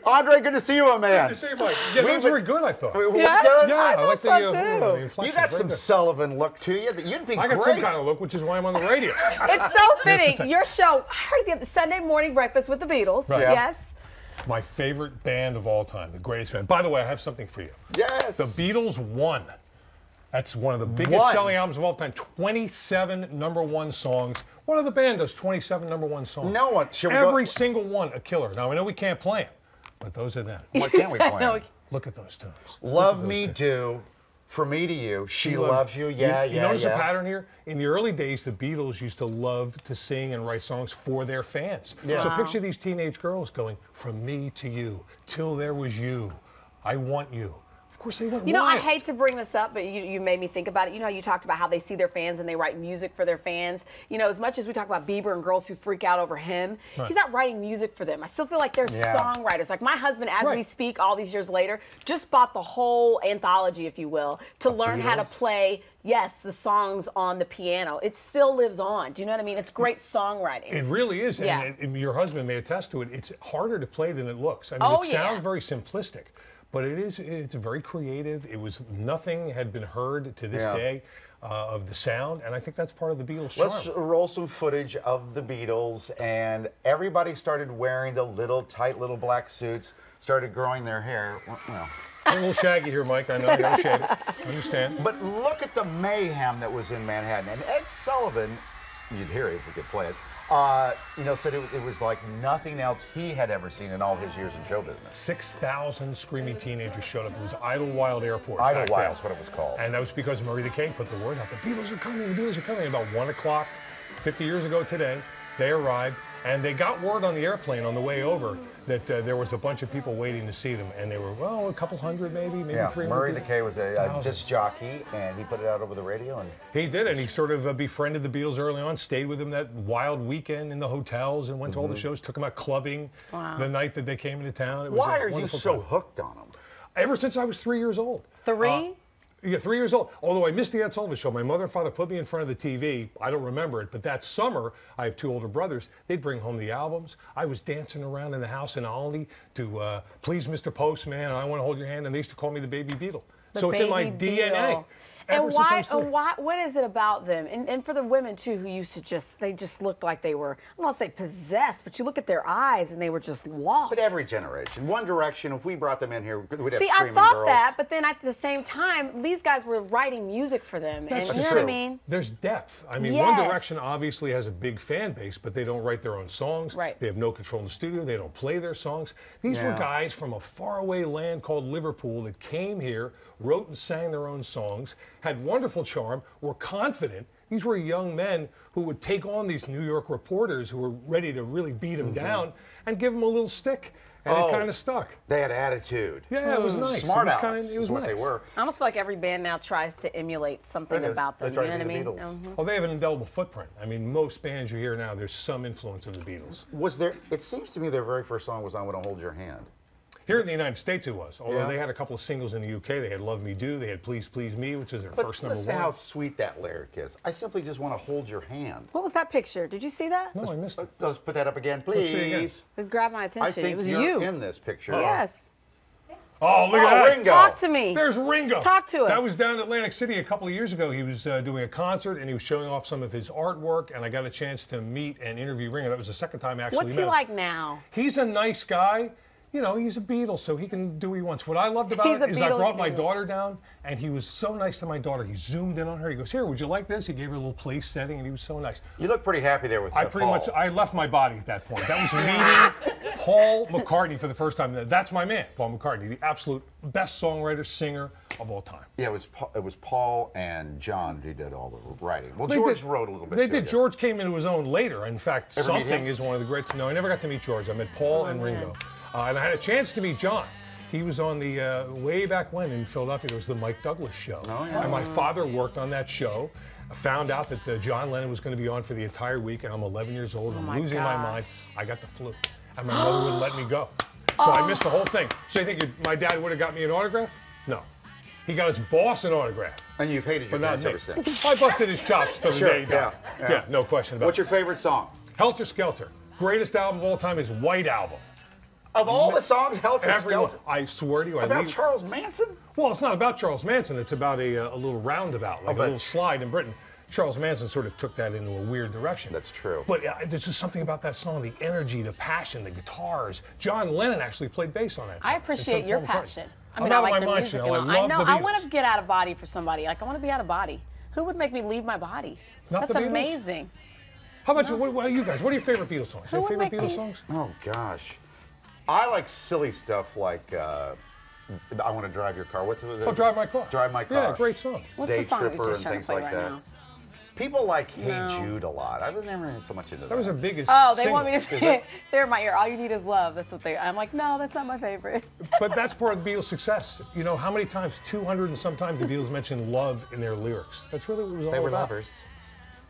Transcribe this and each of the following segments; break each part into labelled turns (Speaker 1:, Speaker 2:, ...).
Speaker 1: Andre, good to see you, my man.
Speaker 2: Good to see you, Mike. Yeah, that was very good, I thought.
Speaker 1: Was
Speaker 3: Yeah?
Speaker 1: it good?
Speaker 2: Yeah, I like the inflection.
Speaker 1: You got some Sullivan look to you. You'd be
Speaker 2: I got
Speaker 1: great.
Speaker 2: some kind of look, which is why I'm on the radio.
Speaker 3: It's so fitting. Your show, I heard the Sunday morning breakfast with the Beatles.
Speaker 2: Right.
Speaker 1: Yeah.
Speaker 3: Yes.
Speaker 2: My favorite band of all time, the greatest band. By the way, I have something for you.
Speaker 1: Yes.
Speaker 2: The Beatles won. That's one of the biggest selling albums of all time. 27 #1 songs. What other band does 27 #1 songs?
Speaker 1: No one.
Speaker 2: Every single one a killer. Now, I know we can't play them, but those are them.
Speaker 1: Why can't we play them?
Speaker 2: Look at those tunes.
Speaker 1: Love Me Do, For Me to You, She Loves You, yeah.
Speaker 2: You notice a pattern here? In the early days, the Beatles used to love to sing and write songs for their fans.
Speaker 1: Yeah.
Speaker 2: So picture these teenage girls going, from me to you, till there was you, I want you. Of course they went
Speaker 3: You know,
Speaker 2: wild.
Speaker 3: I hate to bring this up, but you made me think about it. You know, you talked about how they see their fans and they write music for their fans. You know, as much as we talk about Bieber and girls who freak out over him, he's not writing music for them. I still feel like they're songwriters. Like my husband, as we speak, all these years later, just bought the whole anthology, if you will, to learn how to play, the songs on the piano. It still lives on. Do you know what I mean? It's great songwriting.
Speaker 2: It really is.
Speaker 3: Yeah.
Speaker 2: And your husband may attest to it. It's harder to play than it looks. I mean, it sounds very simplistic. But it's very creative. Nothing had been heard to this day of the sound, and I think that's part of the Beatles' charm.
Speaker 1: Let's roll some footage of the Beatles, and everybody started wearing the tight little black suits, started growing their hair. Well,
Speaker 2: a little shaggy here, Mike. I know, I gotta shave it. I understand.
Speaker 1: but look at the mayhem that was in Manhattan. And Ed Sullivan, you'd hear it if we could play it, said it was like nothing else he had ever seen in all his years in show business.
Speaker 2: 6,000 screaming teenagers showed up. It was Idlewild Airport.
Speaker 1: Idlewild is what it was called.
Speaker 2: And that was because Marie the King put the word out. The Beatles are coming, the Beatles are coming. About 1 o'clock, 50 years ago today, they arrived. And they got word on the airplane on the way over that there was a bunch of people waiting to see them. And they were, well, a couple hundred maybe 300.
Speaker 1: Murray the K was a disc jockey, and he put it out over the radio. And
Speaker 2: he did, and he sort of befriended the Beatles early on, stayed with them that wild weekend in the hotels and went to all the shows, took them out clubbing the night that they came into town. It was
Speaker 1: why are you so hooked on them?
Speaker 2: Ever since I was 3 years old.
Speaker 3: 3?
Speaker 2: Yeah, 3 years old. Although I missed the Ed Sullivan show. My mother and father put me in front of the TV. I don't remember it, but that summer, I have 2 older brothers. They'd bring home the albums. I was dancing around in the house in Olney to Please Mr. Postman, and I Want to Hold Your Hand, and they used to call me the Baby Beatle. So it's in my DNA.
Speaker 3: And what is it about them? And for the women too, who used to they just looked like they were, I won't say possessed, but you look at their eyes and they were just lost.
Speaker 1: But every generation, One Direction, if we brought them in here, we'd have
Speaker 3: See,
Speaker 1: screaming
Speaker 3: I thought
Speaker 1: girls.
Speaker 3: that, but then at the same time, these guys were writing music for them.
Speaker 2: That's
Speaker 3: and you know
Speaker 2: true.
Speaker 3: what I mean?
Speaker 2: There's depth. I mean, One Direction obviously has a big fan base, but they don't write their own songs.
Speaker 3: Right.
Speaker 2: They have no control in the studio. They don't play their songs. These were guys from a faraway land called Liverpool that came here, wrote and sang their own songs, had wonderful charm, were confident. These were young men who would take on these New York reporters who were ready to really beat them down and give them a little stick. And it kind of stuck.
Speaker 1: They had attitude.
Speaker 2: Yeah, it was nice.
Speaker 1: Smart
Speaker 2: it was
Speaker 1: what
Speaker 2: nice.
Speaker 1: they were.
Speaker 3: I almost feel like every band now tries to emulate something about them. You know what I mean?
Speaker 2: Well, they have an indelible footprint. I mean, most bands you hear now, there's some influence of the Beatles.
Speaker 1: It seems to me their very first song was I Want to Hold Your Hand.
Speaker 2: Here in the United States it was, although they had a couple of singles in the UK. They had Love Me Do, they had Please Please Me, which is their first #1.
Speaker 1: Listen to how sweet that lyric is. I simply just want to hold your hand.
Speaker 3: What was that picture? Did you see that?
Speaker 2: No, I missed it.
Speaker 1: Let's put that up again,
Speaker 2: Let's see it again.
Speaker 1: please.
Speaker 3: It grabbed my attention.
Speaker 1: I think
Speaker 3: it was
Speaker 1: you're
Speaker 3: you.
Speaker 1: in this picture.
Speaker 3: Yes.
Speaker 2: Oh, look at that.
Speaker 1: Ringo.
Speaker 3: Talk to me.
Speaker 2: There's Ringo.
Speaker 3: Talk to us.
Speaker 2: That was down in Atlantic City a couple of years ago. He was doing a concert and he was showing off some of his artwork, and I got a chance to meet and interview Ringo. That was the second time I actually met
Speaker 3: What's he
Speaker 2: him.
Speaker 3: like now?
Speaker 2: He's a nice guy. You know, he's a Beatle, so he can do what he wants. What I loved about it is I brought my daughter down, and he was so nice to my daughter. He zoomed in on her. He goes, "Here, would you like this?" He gave her a little place setting, and he was so nice.
Speaker 1: You look pretty happy there with Paul.
Speaker 2: I left my body at that point. That was meeting Paul McCartney for the first time. That's my man, Paul McCartney, the absolute best songwriter, singer of all time.
Speaker 1: Yeah, it was Paul and John who did all the writing. Well, George wrote a little bit.
Speaker 2: They did. George came into his own later. In fact,
Speaker 1: Ever meet
Speaker 2: Something
Speaker 1: him?
Speaker 2: is one of the greats. No, I never got to meet George. I met Paul and Ringo. And I had a chance to meet John. He was on the, way back when in Philadelphia, there was the Mike Douglas show.
Speaker 1: Oh, yeah.
Speaker 2: And my father worked on that show. I found out that John Lennon was going to be on for the entire week, and I'm 11 years old. I'm losing my mind. I got the flu, and my mother wouldn't let me go. So I missed the whole thing. So you think my dad would have got me an autograph? No. He got his boss an autograph.
Speaker 1: And you've hated your parents ever since.
Speaker 2: I busted his chops till the day he died. Yeah, no question about it.
Speaker 1: What's your favorite song?
Speaker 2: Helter Skelter. greatest album of all time is White Album.
Speaker 1: Of all the songs, Helter
Speaker 2: Everyone,
Speaker 1: Skelter.
Speaker 2: I swear to you,
Speaker 1: About Charles Manson?
Speaker 2: Well, it's not about Charles Manson. It's about a little roundabout, like a little slide in Britain. Charles Manson sort of took that into a weird direction.
Speaker 1: That's true.
Speaker 2: But there's just something about that song, the energy, the passion, the guitars. John Lennon actually played bass on that song.
Speaker 3: I appreciate your passion. I mean,
Speaker 2: I'm
Speaker 3: I
Speaker 2: out
Speaker 3: like
Speaker 2: of
Speaker 3: the
Speaker 2: my mind,
Speaker 3: music.
Speaker 2: Chanel.
Speaker 3: I know.
Speaker 2: the
Speaker 3: I want
Speaker 2: Beatles.
Speaker 3: to get out of body for somebody. Like, I want to be out of body. Who would make me leave my body?
Speaker 2: Not
Speaker 3: That's
Speaker 2: the Beatles?
Speaker 3: amazing.
Speaker 2: How about you? What are you guys? What are your favorite Beatles songs?
Speaker 3: Who
Speaker 2: Your
Speaker 3: would
Speaker 2: favorite
Speaker 3: make
Speaker 2: Beatles
Speaker 3: me-
Speaker 2: songs?
Speaker 1: Oh, gosh. I like silly stuff like I Want to Drive Your Car. What's it?
Speaker 2: Oh, Drive My Car.
Speaker 1: Drive My Car.
Speaker 2: Yeah, great song.
Speaker 3: What's
Speaker 1: Day
Speaker 3: the song that
Speaker 1: Tripper
Speaker 3: you're
Speaker 1: and
Speaker 3: trying to
Speaker 1: things
Speaker 3: play
Speaker 1: like
Speaker 3: right
Speaker 1: that.
Speaker 3: now?
Speaker 1: People like Hey
Speaker 3: No.
Speaker 1: Jude a lot. I was never so much into that.
Speaker 2: That was their biggest
Speaker 3: Oh, they
Speaker 2: single.
Speaker 3: want me to. They're in my ear. All you need is love. That's what they. I'm like, no, that's not my favorite.
Speaker 2: But that's part of the Beatles' success. You know, how many times, 200 and sometimes, the Beatles mentioned love in their lyrics. That's really what it was all
Speaker 1: They were
Speaker 2: about.
Speaker 1: lovers.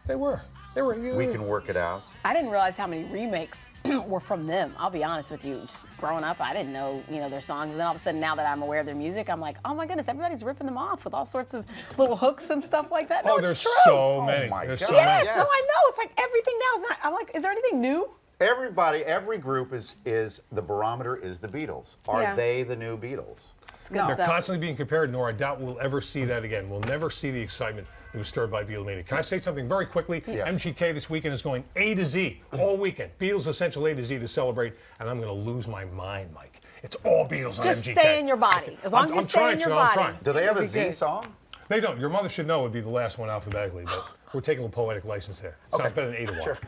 Speaker 2: They were. They were.
Speaker 1: We Can Work It Out.
Speaker 3: I didn't realize how many remakes were from them. I'll be honest with you. Just growing up, I didn't know, their songs. And then all of a sudden, now that I'm aware of their music, I'm like, oh my goodness, everybody's ripping them off with all sorts of little hooks and stuff like that. No,
Speaker 2: Oh,
Speaker 3: it's
Speaker 2: there's
Speaker 3: true.
Speaker 2: so many.
Speaker 1: my
Speaker 2: There's
Speaker 1: God.
Speaker 2: so
Speaker 3: Yes,
Speaker 2: many.
Speaker 3: no, I know. It's like everything now is not. I'm like, is there anything new?
Speaker 1: Everybody, every group is the barometer is the Beatles. Are
Speaker 3: Yeah.
Speaker 1: they the new Beatles?
Speaker 3: It's good
Speaker 2: They're
Speaker 3: stuff.
Speaker 2: constantly being compared, nor I doubt we'll ever see that again. We'll never see the excitement that was stirred by Beatlemania. Can I say something very quickly?
Speaker 1: Yes.
Speaker 2: MGK this weekend is going A to Z all weekend. Beatles Essential A to Z to celebrate, and I'm going to lose my mind, Mike. It's all Beatles on
Speaker 3: Just
Speaker 2: MGK.
Speaker 3: stay in your body. As long as you
Speaker 2: I'm
Speaker 3: stay
Speaker 2: trying,
Speaker 3: in your
Speaker 2: Chanel, I'm
Speaker 3: body.
Speaker 2: trying.
Speaker 1: Do they have
Speaker 3: you'll
Speaker 1: a
Speaker 3: be
Speaker 1: Z
Speaker 3: good.
Speaker 1: song?
Speaker 2: They don't. Your Mother Should Know would be the last one alphabetically, but we're taking a poetic license there. Sounds better than A to Y.
Speaker 1: Sure.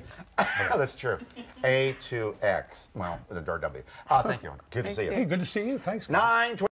Speaker 1: That's true. A to X. Well, the W. Thank you. Good to see you.
Speaker 2: Hey, good to see you. Thanks. guys.
Speaker 1: 9:20.